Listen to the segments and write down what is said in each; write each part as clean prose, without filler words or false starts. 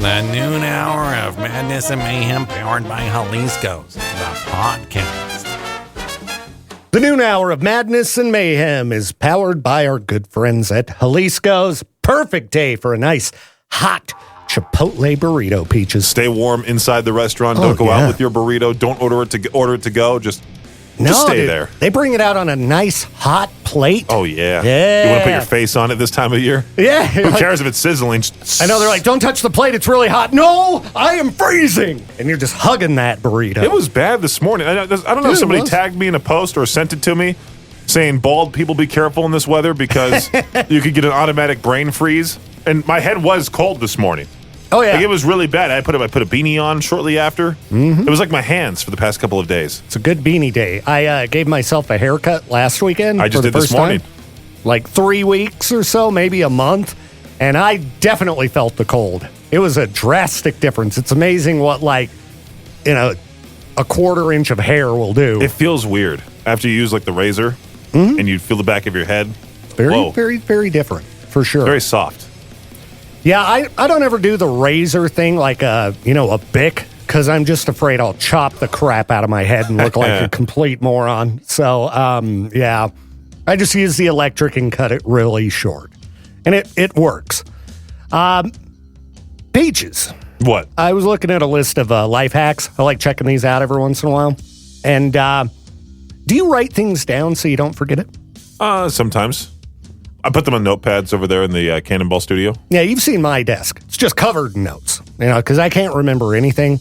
The noon hour of madness and mayhem powered by Jalisco's, the podcast. The noon hour of madness and mayhem is powered by our good friends at Jalisco's. Perfect day for a nice, hot Chipotle burrito, Peaches. Stay warm inside the restaurant. Don't go out with your burrito. Don't order it to go. Just stay there. They bring it out on a nice hot plate. Oh, yeah. Yeah. You want to put your face on it this time of year? Yeah. Who cares if it's sizzling? I know, they're like, don't touch the plate. It's really hot. No, I am freezing. And you're just hugging that burrito. It was bad this morning. I don't know if somebody tagged me in a post or sent it to me saying, bald people be careful in this weather because you could get an automatic brain freeze. And my head was cold this morning. Oh, yeah. Like, it was really bad. I put a beanie on shortly after. Mm-hmm. It was like my hands for the past couple of days. It's a good beanie day. I gave myself a haircut last weekend. I just did this morning. Like 3 weeks or so, maybe a month. And I definitely felt the cold. It was a drastic difference. It's amazing what, a quarter inch of hair will do. It feels weird after you use the razor and you feel the back of your head. Very, very, very different, for sure. Very soft. Yeah, I don't ever do the razor thing like a Bic, because I'm just afraid I'll chop the crap out of my head and look like a complete moron. So, yeah, I just use the electric and cut it really short. And it works. Peaches. What? I was looking at a list of life hacks. I like checking these out every once in a while. And do you write things down so you don't forget it? Sometimes. I put them on notepads over there in the Cannonball studio. Yeah, you've seen my desk. It's just covered in notes, because I can't remember anything.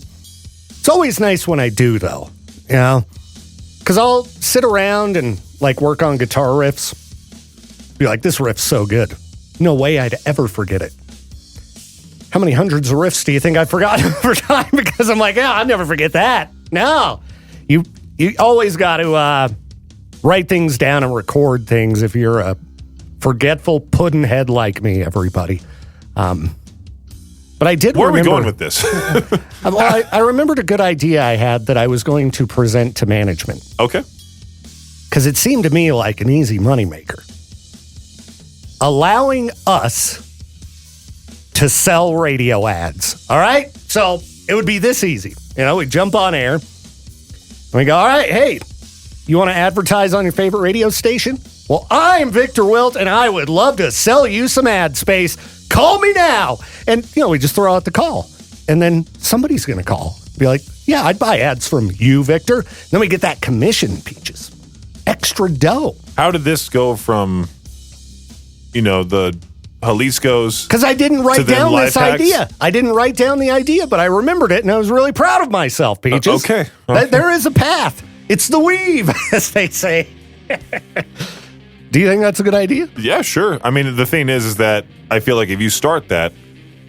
It's always nice when I do, though, because I'll sit around and, work on guitar riffs. Be like, this riff's so good. No way I'd ever forget it. How many hundreds of riffs do you think I've forgotten over time? Because I'm like, I'll never forget that. No. You always got to write things down and record things if you're a forgetful puddin' head like me, everybody. But I did Where remember... are we going with this? I remembered a good idea I had that I was going to present to management. Okay. Because it seemed to me like an easy moneymaker. Allowing us to sell radio ads. All right? So it would be this easy. We jump on air. And we go, all right, hey, you want to advertise on your favorite radio station? Well, I'm Victor Wilt, and I would love to sell you some ad space. Call me now. And, we just throw out the call. And then somebody's going to call. Be like, yeah, I'd buy ads from you, Victor. Then we get that commission, Peaches. Extra dough. How did this go from, the Jalisco's? Because I didn't write down this idea. I didn't write down the idea, but I remembered it, and I was really proud of myself, Peaches. Okay. There is a path. It's the weave, as they say. Do you think that's a good idea? Yeah, sure. I mean, the thing is that I feel like if you start that,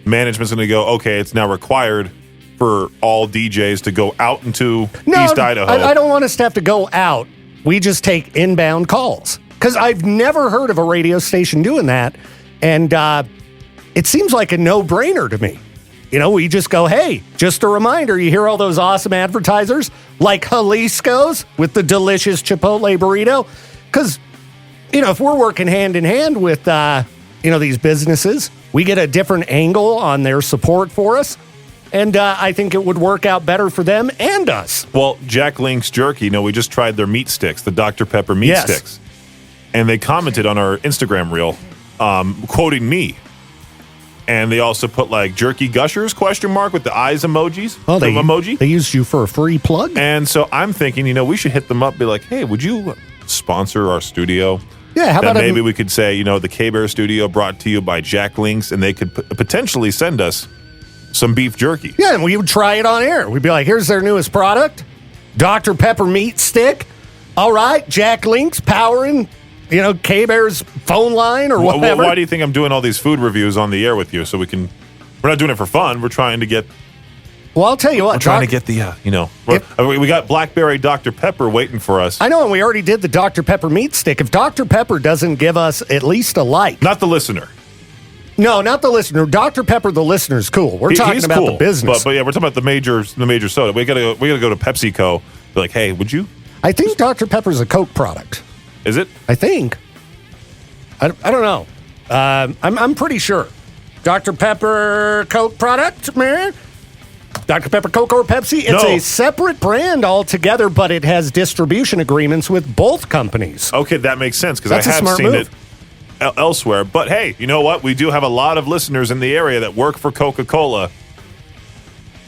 management's going to go, okay, it's now required for all DJs to go out into East Idaho. I don't want us to have to go out. We just take inbound calls. Because I've never heard of a radio station doing that. And it seems like a no-brainer to me. We just go, hey, just a reminder, you hear all those awesome advertisers like Jalisco's with the delicious Chipotle burrito? Because, if we're working hand in hand with, these businesses, we get a different angle on their support for us. And I think it would work out better for them and us. Well, Jack Link's Jerky, we just tried their meat sticks, the Dr. Pepper meat sticks. And they commented on our Instagram reel, quoting me. And they also put jerky gushers, ? With the eyes emojis. Oh, the emoji. They used you for a free plug? And so I'm thinking, we should hit them up, be like, hey, would you sponsor our studio? Yeah, how about maybe we could say, the K-Bear Studio brought to you by Jack Links, and they could potentially send us some beef jerky. Yeah, and we would try it on air. We'd be like, here's their newest product, Dr. Pepper meat stick. All right, Jack Links powering, K-Bear's phone line or whatever. Why do you think I'm doing all these food reviews on the air with you? So we're not doing it for fun. We're trying to get... Well, I'll tell you what. We're trying to get the, we got Blackberry Dr. Pepper waiting for us. I know, and we already did the Dr. Pepper meat stick. If Dr. Pepper doesn't give us at least a like. Not the listener. No, not the listener. Dr. Pepper, the listener's cool. We're talking about the business. But yeah, we're talking about the major soda. We gotta go to PepsiCo. Be like, hey, would you? I think Dr. Pepper's a Coke product. Is it? I think. I don't know. I'm pretty sure. Dr. Pepper Coke product, man? Dr. Pepper, Coke, or Pepsi? It's a separate brand altogether, but it has distribution agreements with both companies. Okay, that makes sense because I That's a have smart seen move. it elsewhere. But hey, you know what? We do have a lot of listeners in the area that work for Coca-Cola.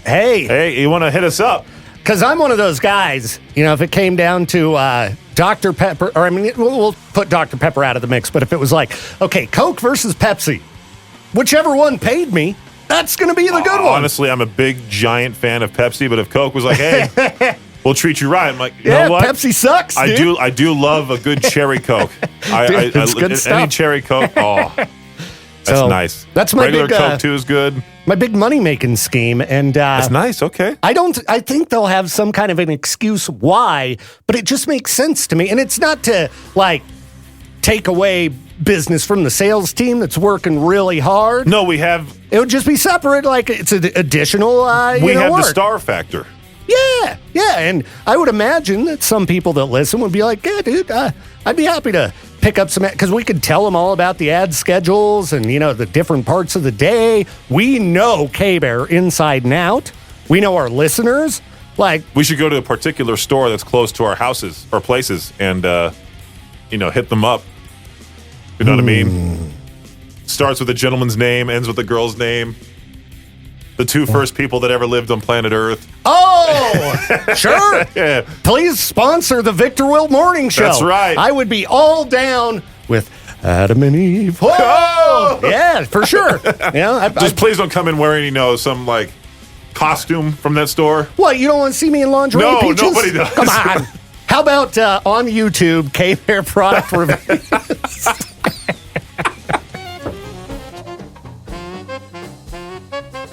Hey, you want to hit us up? Because I'm one of those guys, if it came down to Dr. Pepper, or we'll put Dr. Pepper out of the mix, but if it was like, okay, Coke versus Pepsi, whichever one paid me, that's going to be the good one. Honestly, I'm a big, giant fan of Pepsi, but if Coke was like, hey, we'll treat you right, I'm like, you know what? Pepsi sucks, dude. I do love a good cherry Coke. It's good stuff. Any cherry Coke, that's nice. That's my regular big, Coke too is good. My big money-making scheme, and that's nice. Okay, I think they'll have some kind of an excuse why, but it just makes sense to me, and it's not to take away business from the sales team that's working really hard. No, it would just be separate, like it's an additional. We have work. the star factor. Yeah, and I would imagine that some people that listen would be like, yeah, dude, I'd be happy to pick up some, because we could tell them all about the ad schedules and, the different parts of the day. We know K-Bear inside and out. We know our listeners. We should go to a particular store that's close to our houses or places and, hit them up. You know what I mean? Starts with a gentleman's name, ends with a girl's name. The two first people that ever lived on planet Earth. Oh, sure. Yeah. Please sponsor the Victor Wilt Morning Show. That's right. I would be all down with Adam and Eve. Oh, yeah, for sure. Just please don't come in wearing, some costume from that store. What, you don't want to see me in lingerie, No, Peaches? nobody does. Come on. How about on YouTube, K-Bear product reviews?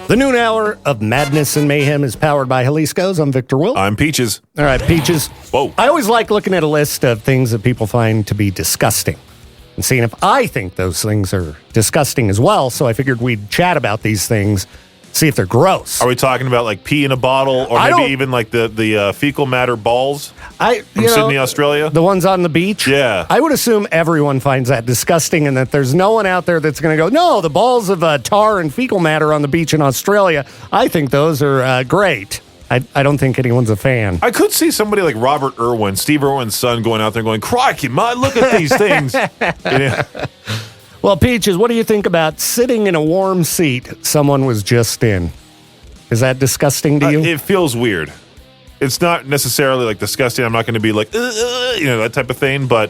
The noon hour of madness and mayhem is powered by Jalisco's. I'm Victor Wilt. I'm Peaches. All right, Peaches. Whoa. I always like looking at a list of things that people find to be disgusting and seeing if I think those things are disgusting as well. So I figured we'd chat about these things, see if they're gross. Are we talking about pee in a bottle or maybe even the fecal matter balls from Sydney, Australia? The ones on the beach? Yeah. I would assume everyone finds that disgusting and that there's no one out there that's going to go, no, the balls of tar and fecal matter on the beach in Australia, I think those are great. I don't think anyone's a fan. I could see somebody like Robert Irwin, Steve Irwin's son, going out there going, crikey, man, look at these things. Well, Peaches, what do you think about sitting in a warm seat someone was just in? Is that disgusting to you? It feels weird. It's not necessarily disgusting. I'm not going to be that type of thing, but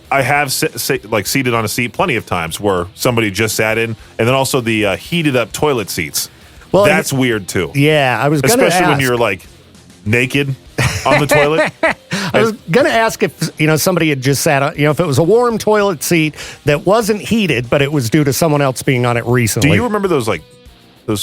I have seated on a seat plenty of times where somebody just sat in, and then also the heated up toilet seats. Well, that's weird too. Yeah, I was going to ask. Especially when you're naked on the toilet. I was going to ask if, somebody had just sat on, if it was a warm toilet seat that wasn't heated, but it was due to someone else being on it recently. Do you remember those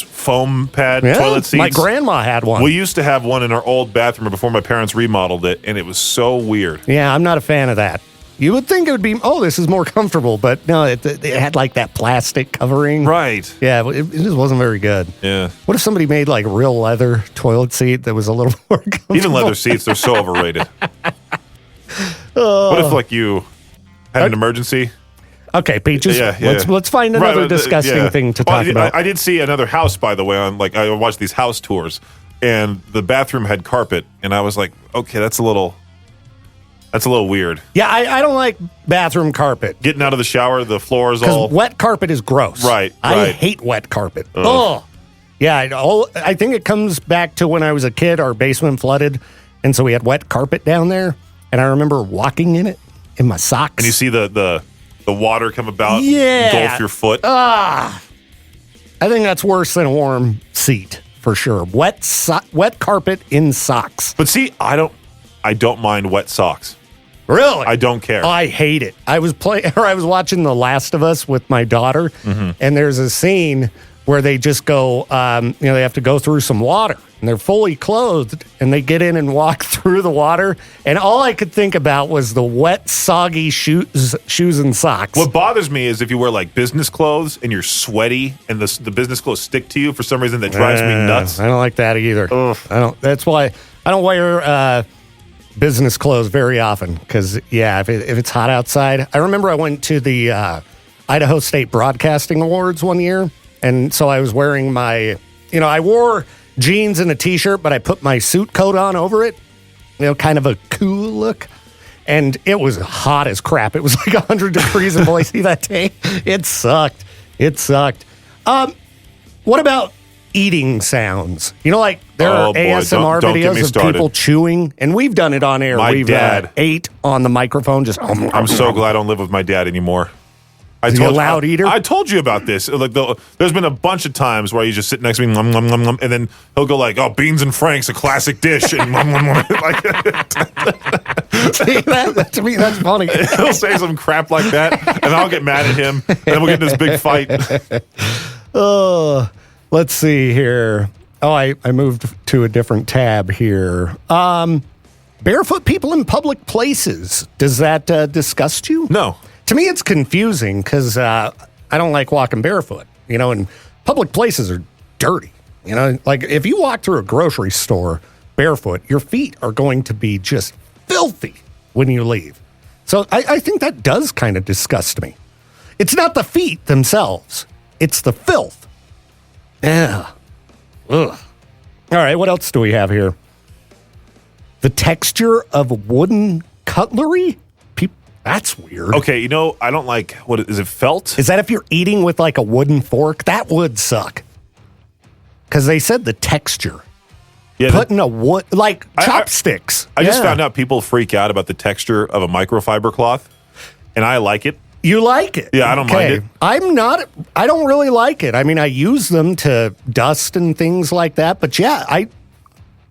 foam pad toilet seats? My grandma had one. We used to have one in our old bathroom before my parents remodeled it, and it was so weird. Yeah, I'm not a fan of that. You would think it would be, this is more comfortable, but no, it had that plastic covering. Right. Yeah, it just wasn't very good. Yeah. What if somebody made real leather toilet seat that was a little more comfortable? Even leather seats, they're so overrated. What if you had an emergency? Okay, Peaches. Yeah. Let's find another disgusting thing to talk about. I did see another house, by the way, on I watched these house tours, and the bathroom had carpet, and I was like, okay, that's a little weird. Yeah, I don't like bathroom carpet. Getting out of the shower, the floor is all... wet carpet is gross. Right. I hate wet carpet. Oh. Yeah, I think it comes back to when I was a kid, our basement flooded, and so we had wet carpet down there, and I remember walking in it in my socks. And you see the water come about and engulf your foot. I think that's worse than a warm seat, for sure. Wet carpet in socks. But see, I don't mind wet socks. Really? I don't care. I hate it. I was watching The Last of Us with my daughter, and there's a scene where they just go, they have to go through some water, and they're fully clothed, and they get in and walk through the water, and all I could think about was the wet, soggy shoes and socks. What bothers me is if you wear business clothes and you're sweaty, and the business clothes stick to you for some reason. That drives me nuts. I don't like that either. Ugh. That's why I don't wear business clothes very often, because if it's hot outside. I remember I went to the Idaho State Broadcasting Awards one year. And so I was wearing my, I wore jeans and a t-shirt, but I put my suit coat on over it, kind of a cool look. And it was hot as crap. It was like 100 degrees in Boise that day. It sucked. What about eating sounds? Like there are ASMR videos of people chewing, and we've done it on air. We've ate on the microphone. Just I'm so glad I don't live with my dad anymore. Is he a loud eater? I told you about this. Like there's been a bunch of times where you just sit next to me, nom, nom, nom, nom, and then he'll go like, "Oh, beans and Frank's a classic dish," and nom, nom, nom, like See, to me, that's funny. He'll say some crap like that, and I'll get mad at him, and then we'll get in this big fight. Oh, let's see here. Oh, I moved to a different tab here. Barefoot people in public places. Does that disgust you? No. To me, it's confusing because I don't like walking barefoot, and public places are dirty. Like if you walk through a grocery store barefoot, your feet are going to be just filthy when you leave. So I think that does kind of disgust me. It's not the feet themselves. It's the filth. Yeah. Ugh. All right, what else do we have here? The texture of wooden cutlery? That's weird. Okay, I don't like, what is it, felt? Is that if you're eating with like a wooden fork? That would suck. Because they said the texture. Yeah, Putting a wood, like chopsticks. I just found out people freak out about the texture of a microfiber cloth, and I like it. You like it? Yeah, I don't mind it. I don't really like it. I mean, I use them to dust and things like that, but yeah,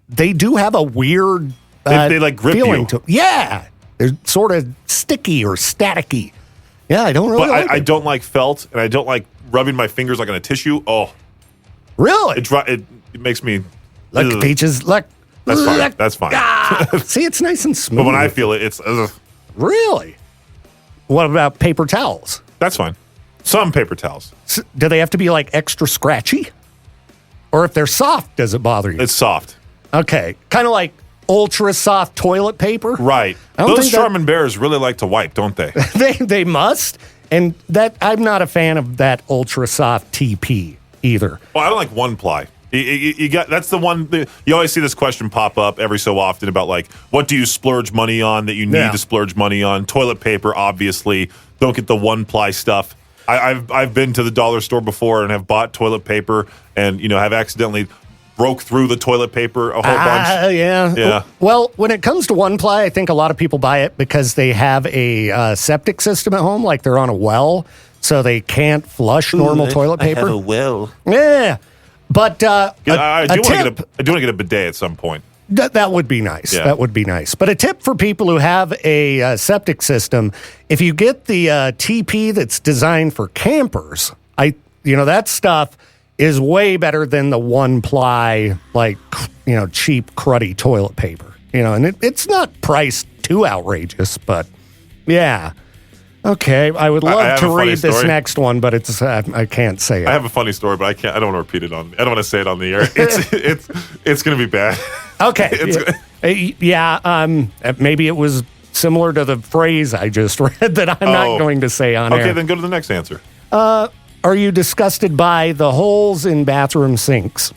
they do have a weird they like grip feeling you. to them. Yeah. They're sort of sticky or staticky. Yeah, I don't really like it. I don't like felt, and I don't like rubbing my fingers like on a tissue. Oh. Really? It makes me... Look, Peaches, look. That's fine. That's fine. See, it's nice and smooth. But when I feel it, it's... Really? What about paper towels? That's fine. Some paper towels. So, do they have to be like extra scratchy? Or if they're soft, does it bother you? It's soft. Okay. Kind of like ultra soft toilet paper? Right. Those Charmin bears really like to wipe, don't they? They must. And that I'm not a fan of that ultra soft TP either. Well, I don't like one ply. You got that's the one you always see this question pop up every so often about like what do you splurge money on that you need to splurge money on? Toilet paper, obviously. Don't get the one ply stuff. I've been to the dollar store before and have bought toilet paper and have accidentally broke through the toilet paper a whole bunch. Yeah. Well, when it comes to one ply, I think a lot of people buy it because they have a septic system at home, like they're on a well, so they can't flush normal toilet paper. I have a well. Yeah. But I do want to get a bidet at some point. That would be nice. Yeah. That would be nice. But a tip for people who have a septic system, if you get the TP that's designed for campers, that stuff is way better than the one ply, like, cheap, cruddy toilet paper. And it's not priced too outrageous, but yeah. Okay, I would love to read this next one, but it's I can't say it. I have a funny story, but I don't want to repeat it I don't want to say it on the air. It's going to be bad. Okay. Maybe it was similar to the phrase I just read that I'm not going to say on air. Okay, then go to the next answer. Are you disgusted by the holes in bathroom sinks?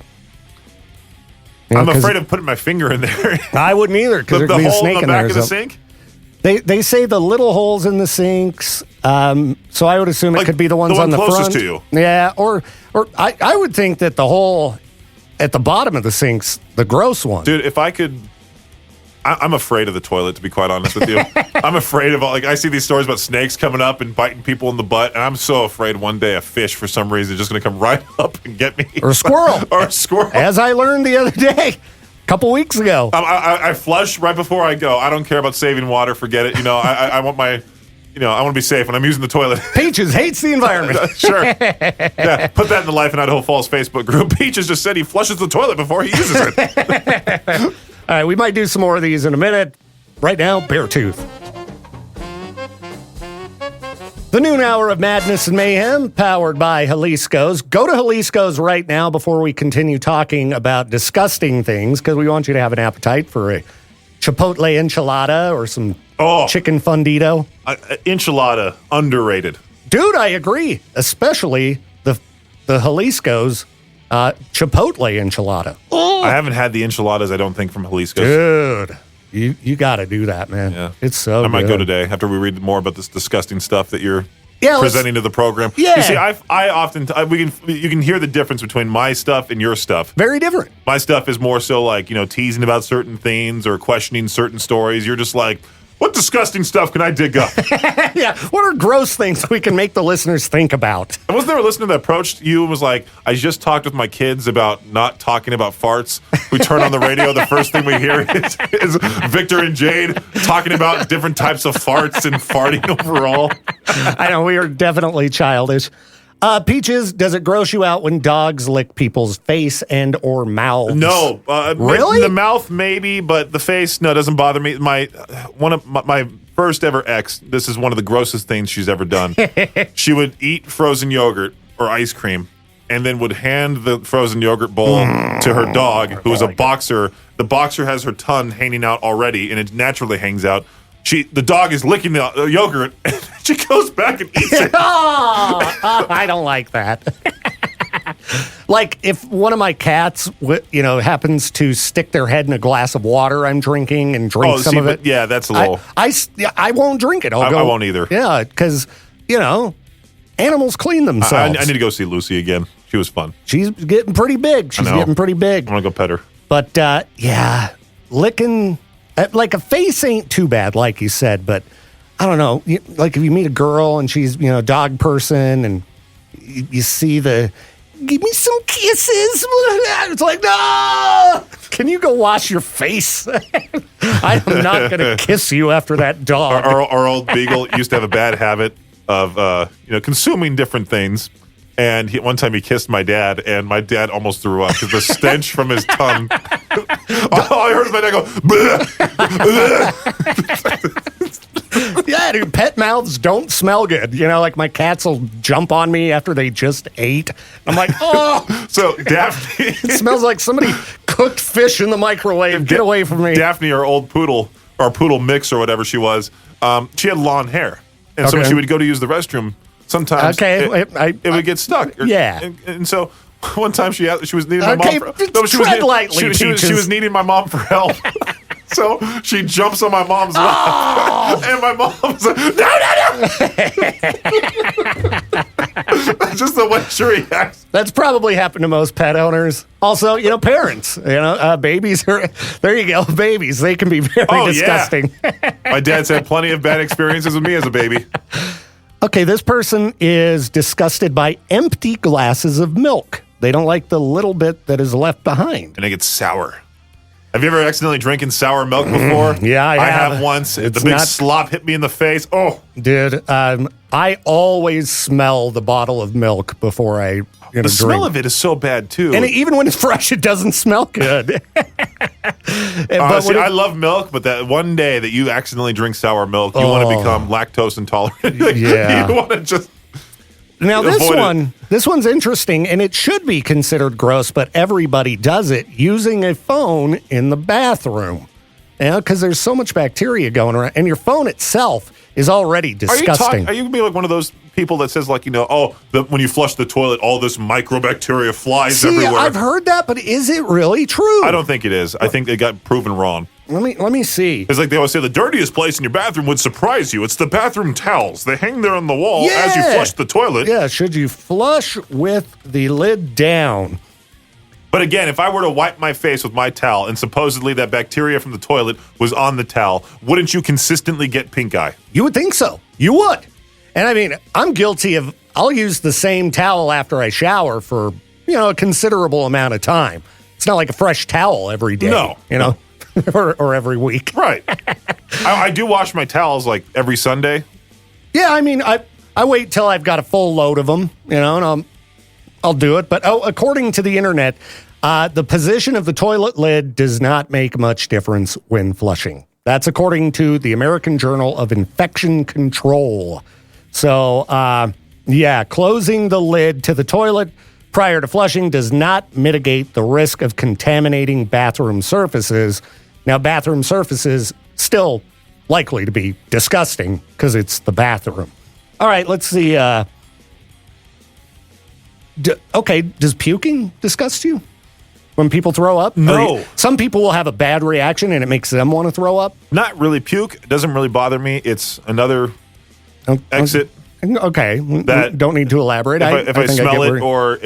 I'm afraid of putting my finger in there. I wouldn't either because there'd be a snake in there. The hole in the back of the sink? They say the little holes in the sinks, so I would assume it could be the ones on the front. Closest to you. Yeah, or I would think that the hole at the bottom of the sink's the gross one. Dude, if I could... I'm afraid of the toilet, to be quite honest with you. I'm afraid of I see these stories about snakes coming up and biting people in the butt, and I'm so afraid one day a fish, for some reason, is just going to come right up and get me. Or a squirrel. As I learned the other day. Couple weeks ago. I flush right before I go. I don't care about saving water. Forget it. I want my, I want to be safe when I'm using the toilet. Peaches hates the environment. Sure. Yeah. Put that in the Life in Idaho Falls Facebook group. Peaches just said he flushes the toilet before he uses it. All right. We might do some more of these in a minute. Right now, Beartooth. The noon hour of madness and mayhem, powered by Jalisco's. Go to Jalisco's right now before we continue talking about disgusting things, because we want you to have an appetite for a chipotle enchilada or some chicken fundito. Enchilada, underrated. Dude, I agree. Especially the Jalisco's Chipotle enchilada. Oh, I haven't had the enchiladas, I don't think, from Jalisco. dude. You got to do that, man. Yeah. It's so I might good. go today after we read more about this disgusting stuff that you're Yeah, presenting to the program. Yeah. You see, I often you can hear the difference between my stuff and your stuff. Very different. My stuff is more so like, teasing about certain things or questioning certain stories. You're just like, what disgusting stuff can I dig up? Yeah. What are gross things we can make the listeners think about? And wasn't there a listener that approached you and was like, I just talked with my kids about not talking about farts. We turn on the radio, the first thing we hear is Victor and Jade talking about different types of farts and farting overall. I know we are definitely childish. Peaches, does it gross you out when dogs lick people's face and or mouths? No. Really? The mouth, maybe, but the face, no, it doesn't bother me. One of my first ever ex, this is one of the grossest things she's ever done. She would eat frozen yogurt or ice cream and then would hand the frozen yogurt bowl to her dog, who is a boxer. The boxer has her tongue hanging out already, and it naturally hangs out. The dog is licking the yogurt, and she goes back and eats it. I don't like that. Like if one of my cats, happens to stick their head in a glass of water I'm drinking and drink some of it. Yeah, that's a little. I won't drink it. I won't either. Yeah, because animals clean themselves. I need to go see Lucy again. She was fun. She's getting pretty big. I'm gonna go pet her. But licking. Like a face ain't too bad, like you said, but I don't know. Like if you meet a girl and she's, a dog person and you see give me some kisses. It's like, no, can you go wash your face? I'm not going to kiss you after that dog. Our old beagle used to have a bad habit of, consuming different things. And one time he kissed my dad, and my dad almost threw up because the stench from his tongue. All I heard was my dad go, bleh. Yeah, dude, pet mouths don't smell good. Like my cats will jump on me after they just ate. I'm like, oh. So Daphne. It smells like somebody cooked fish in the microwave. Get away from me. Daphne, our old poodle, or poodle mix or whatever she was, she had long hair. And so when she would go to use the restroom, sometimes it would get stuck. And so one time she was needing my mom for help. She was needing my mom for help. So she jumps on my mom's lap. And my mom's like, no. Just the way she reacts. That's probably happened to most pet owners. Also, parents. Babies are, there you go, babies. They can be very disgusting. Yeah. My dad's had plenty of bad experiences with me as a baby. Okay, this person is disgusted by empty glasses of milk. They don't like the little bit that is left behind. And it gets sour. Have you ever accidentally drinking sour milk before? Yeah, I have once. The big slop hit me in the face. Oh. Dude, I always smell the bottle of milk before I the drink. smell of it is so bad, too. And even when it's fresh, it doesn't smell good. I love milk, but that one day that you accidentally drink sour milk, you want to become lactose intolerant. Yeah. You want to just Now, this one's interesting, and it should be considered gross, but everybody does it, using a phone in the bathroom. Because there's so much bacteria going around, and your phone itself is already disgusting. Are you going to be like one of those people that says, like, when you flush the toilet, all this microbacteria flies everywhere? I've heard that, but is it really true? I don't think it is. I think it got proven wrong. Let me see. It's like they always say, the dirtiest place in your bathroom would surprise you. It's the bathroom towels. They hang there on the wall as you flush the toilet. Yeah, should you flush with the lid down? But again, if I were to wipe my face with my towel and supposedly that bacteria from the toilet was on the towel, wouldn't you consistently get pink eye? You would think so. You would. And I mean, I'm guilty of, I'll use the same towel after I shower for, a considerable amount of time. It's not like a fresh towel every day. No. or every week. Right. I do wash my towels like every Sunday. Yeah, I mean, I wait till I've got a full load of them, and I'll do it. But according to the internet, the position of the toilet lid does not make much difference when flushing. That's according to the American Journal of Infection Control. So, closing the lid to the toilet prior to flushing does not mitigate the risk of contaminating bathroom surfaces. Now, bathroom surfaces still likely to be disgusting because it's the bathroom. All right, let's see. Okay, does puking disgust you? When people throw up? No. Some people will have a bad reaction and it makes them want to throw up. Not really puke. It doesn't really bother me. It's another exit. Okay. That don't need to elaborate. If I smell it or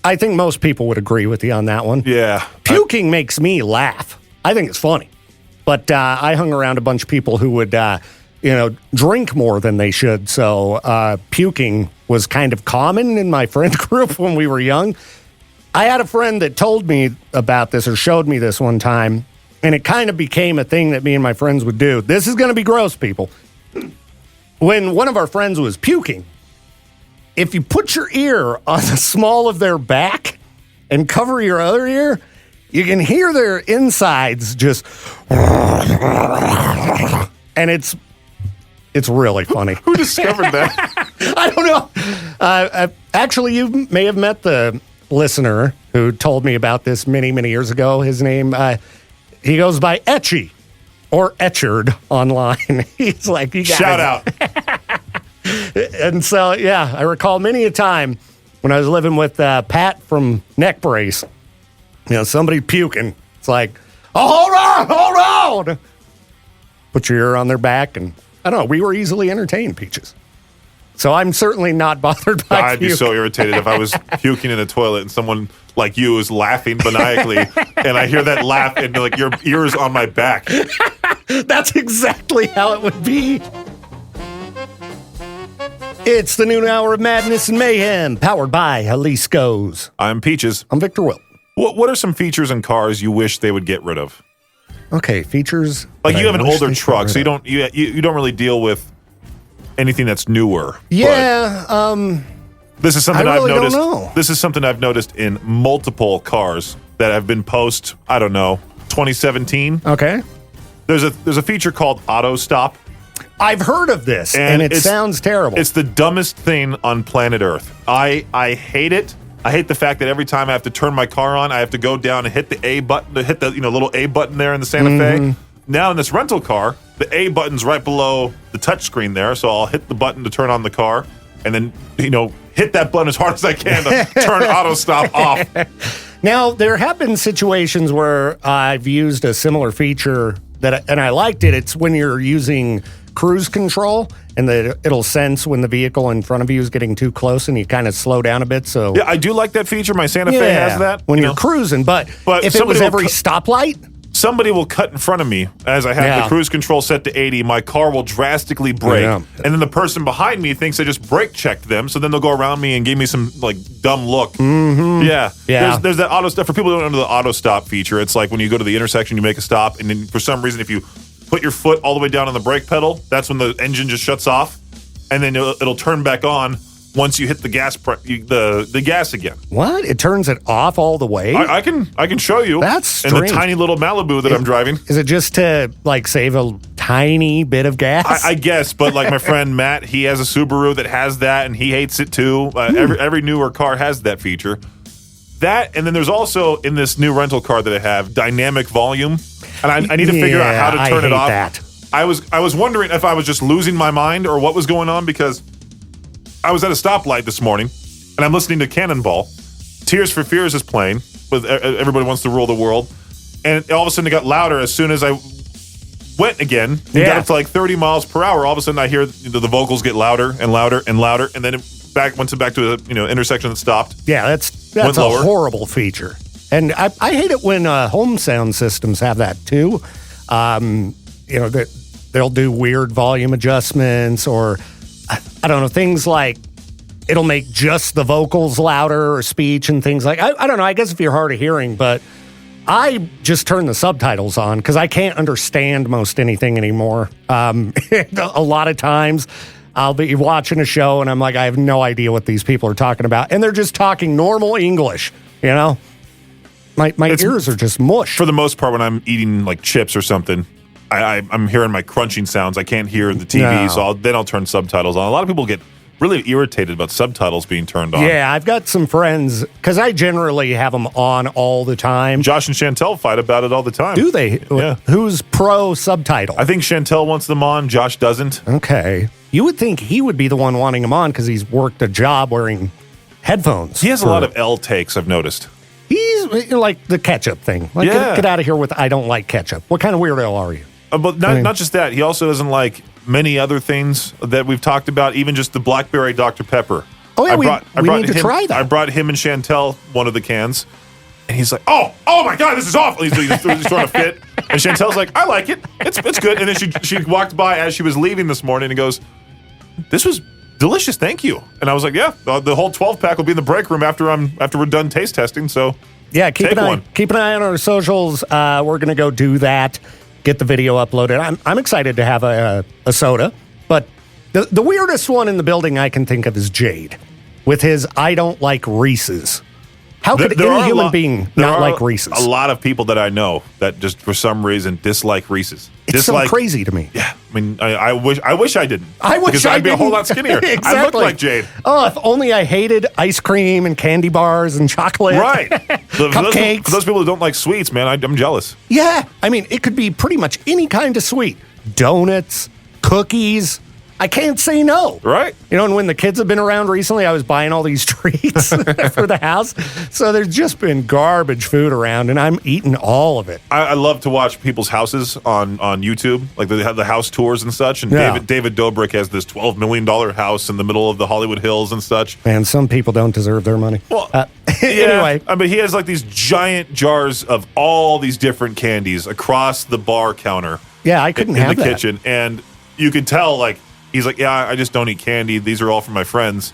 I think most people would agree with you on that one. Yeah. Puking makes me laugh. I think it's funny. But I hung around a bunch of people who would, drink more than they should. So puking was kind of common in my friend group when we were young. I had a friend that told me about this or showed me this one time, and it kind of became a thing that me and my friends would do. This is going to be gross, people. When one of our friends was puking, if you put your ear on the small of their back and cover your other ear, you can hear their insides just... And it's really funny. Who discovered that? I don't know. Actually, you may have met the listener who told me about this many, many years ago. His name, he goes by Etchy or Etchard online. He's like, you got shout out. And so, yeah, I recall many a time when I was living with Pat from Neck Brace, somebody puking. It's like, oh, hold on. Put your ear on their back, and I don't know, we were easily entertained, Peaches. So I'm certainly not bothered by I'd puke. be so irritated if I was puking in a toilet and someone like you is laughing maniacally, and I hear that laugh and like your ears on my back. That's exactly how it would be. It's the noon hour of madness and mayhem, powered by Jalisco's. I'm Peaches. I'm Victor Wilt. What are some features in cars you wish they would get rid of? Okay, features. Like you have an older truck, so you don't really deal with anything that's newer. Yeah. This is something I really I've noticed. don't know. This is something I've noticed in multiple cars that have been post, 2017. Okay. There's a feature called auto stop. I've heard of this, and it sounds terrible. It's the dumbest thing on planet Earth. I hate it. I hate the fact that every time I have to turn my car on, I have to go down and hit the A button, hit the little A button there in the Santa Fe. Now in this rental car, the A button's right below the touch screen there, so I'll hit the button to turn on the car, and then hit that button as hard as I can to turn auto stop off. Now there have been situations where I've used a similar feature and I liked it. It's when you're using cruise control, and it'll sense when the vehicle in front of you is getting too close, and you kind of slow down a bit. So yeah, I do like that feature. My Santa Fe has that when you're cruising. But if it was every stoplight, somebody will cut in front of me as I have the cruise control set to 80. My car will drastically brake, and then the person behind me thinks I just brake checked them. So then they'll go around me and give me some dumb look. Mm-hmm. Yeah. There's that auto stop. For people who don't know the auto stop feature, it's like when you go to the intersection, you make a stop, and then for some reason, if you put your foot all the way down on the brake pedal, that's when the engine just shuts off, and then it'll turn back on once you hit the gas the gas again. What? It turns it off all the way? I can show you. That's strange. In the tiny little Malibu that I'm driving. Is it just to save a tiny bit of gas? I guess, but my friend Matt, he has a Subaru that has that, and he hates it too. Every newer car has that feature. That, and then there's also in this new rental car that I have dynamic volume, and I need to figure out how to turn it off. That. I was wondering if I was just losing my mind or what was going on, because I was at a stoplight this morning, and I'm listening to Cannonball. Tears for Fears is playing with Everybody Wants to Rule the World, and all of a sudden it got louder as soon as I went again. It got up to 30 miles per hour. All of a sudden I hear the vocals get louder and louder and louder, and then went back to a intersection that stopped. Yeah, that's a horrible feature. And I hate it when home sound systems have that too. They'll do weird volume adjustments, or I don't know, things like it'll make just the vocals louder or speech and things like. I don't know. I guess if you're hard of hearing, but I just turn the subtitles on because I can't understand most anything anymore. A lot of times I'll be watching a show and I'm like, I have no idea what these people are talking about, and they're just talking normal English. My ears are just mush. For the most part, when I'm eating chips or something, I'm hearing my crunching sounds. I can't hear the TV, so then I'll turn subtitles on. A lot of people get really irritated about subtitles being turned on. Yeah, I've got some friends, because I generally have them on all the time. Josh and Chantel fight about it all the time. Do they? Yeah. Who's pro subtitle? I think Chantel wants them on. Josh doesn't. Okay. You would think he would be the one wanting them on because he's worked a job wearing headphones. He has a lot of L takes, I've noticed. He's like the ketchup thing. Like, Yeah. get out of here with I don't like ketchup. What kind of weirdo are you? But not just that. He also doesn't like many other things that we've talked about, even just the blackberry Dr. Pepper. Oh, yeah, we need to try that. I brought him and Chantel one of the cans, and he's like, oh my God, this is awful. He's throwing a fit. And Chantel's like, I like it. It's good. And then she walked by as she was leaving this morning and goes, this was delicious, thank you. And I was like, yeah, the whole 12-pack will be in the break room after we're done taste testing, so yeah, keep an eye on our socials. We're going to go do that. Get the video uploaded. I'm excited to have a soda, but the weirdest one in the building I can think of is Jade with his I don't like Reese's. How could any human being not like Reese's? A lot of people that I know that just for some reason dislike Reese's. It's so crazy to me. Yeah, I mean, I wish I didn't. Because I'd be a whole lot skinnier. Exactly. I look like Jade. Oh, if only I hated ice cream and candy bars and chocolate. Right. Cupcakes. For those people who don't like sweets, man, I'm jealous. Yeah. I mean, it could be pretty much any kind of sweet. Donuts, cookies. I can't say no. Right. You know, and when the kids have been around recently, I was buying all these treats for the house. So there's just been garbage food around, and I'm eating all of it. I love to watch people's houses on YouTube. Like they have the house tours and such. And Yeah. David Dobrik has this $12 million house in the middle of the Hollywood Hills and such. Man, some people don't deserve their money. Well, anyway. I mean, he has like these giant jars of all these different candies across the bar counter. Yeah, I couldn't have in the that. kitchen. And you could tell, like, he's like, yeah, I just don't eat candy. These are all for my friends.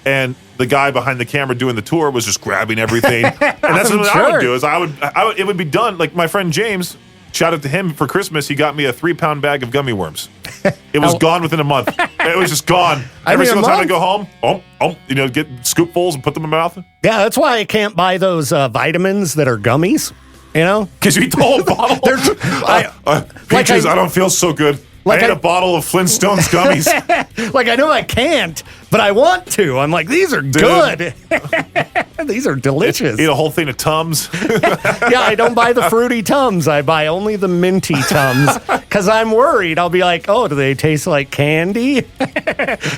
And the guy behind the camera doing the tour was just grabbing everything. And that's what I would do. Is I would it would be done. Like my friend James, shout out to him for Christmas. He got me a 3-pound bag of gummy worms. It was gone within a month. It was just gone. Every single time I go home, get scoopfuls and put them in my mouth. Yeah, that's why I can't buy those vitamins that are gummies. You know, because you eat the whole bottle. Peaches, I don't feel so good. I ate a bottle of Flintstones gummies. Like, I know I can't, but I want to. I'm like, these are good. These are delicious. Eat a whole thing of Tums. Yeah, I don't buy the fruity Tums. I buy only the minty Tums because I'm worried. I'll be like, oh, do they taste like candy?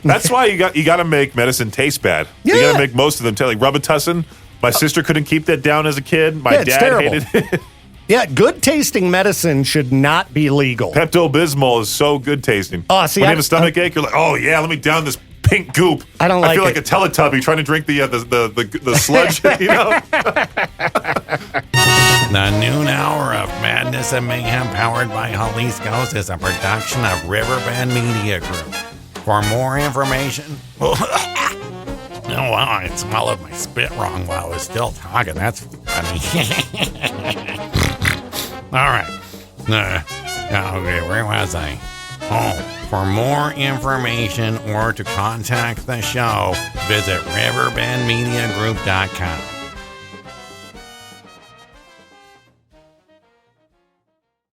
That's why you got to make medicine taste bad. Yeah. You got to make most of them taste like Robitussin. My sister couldn't keep that down as a kid. My dad hated it. Yeah, good tasting medicine should not be legal. Pepto-Bismol is so good tasting. Oh, see, when you have a stomach ache, you're like, oh yeah, let me down this pink goop. I feel like a Teletubby trying to drink the sludge. You know. The noon hour of Madness and Mayhem, powered by Jalisco's, is a production of Riverbend Media Group. For more information, wow, I swallowed my spit wrong while I was still talking. That's funny. All right. Okay, where was I? Oh, for more information or to contact the show, visit riverbendmediagroup.com.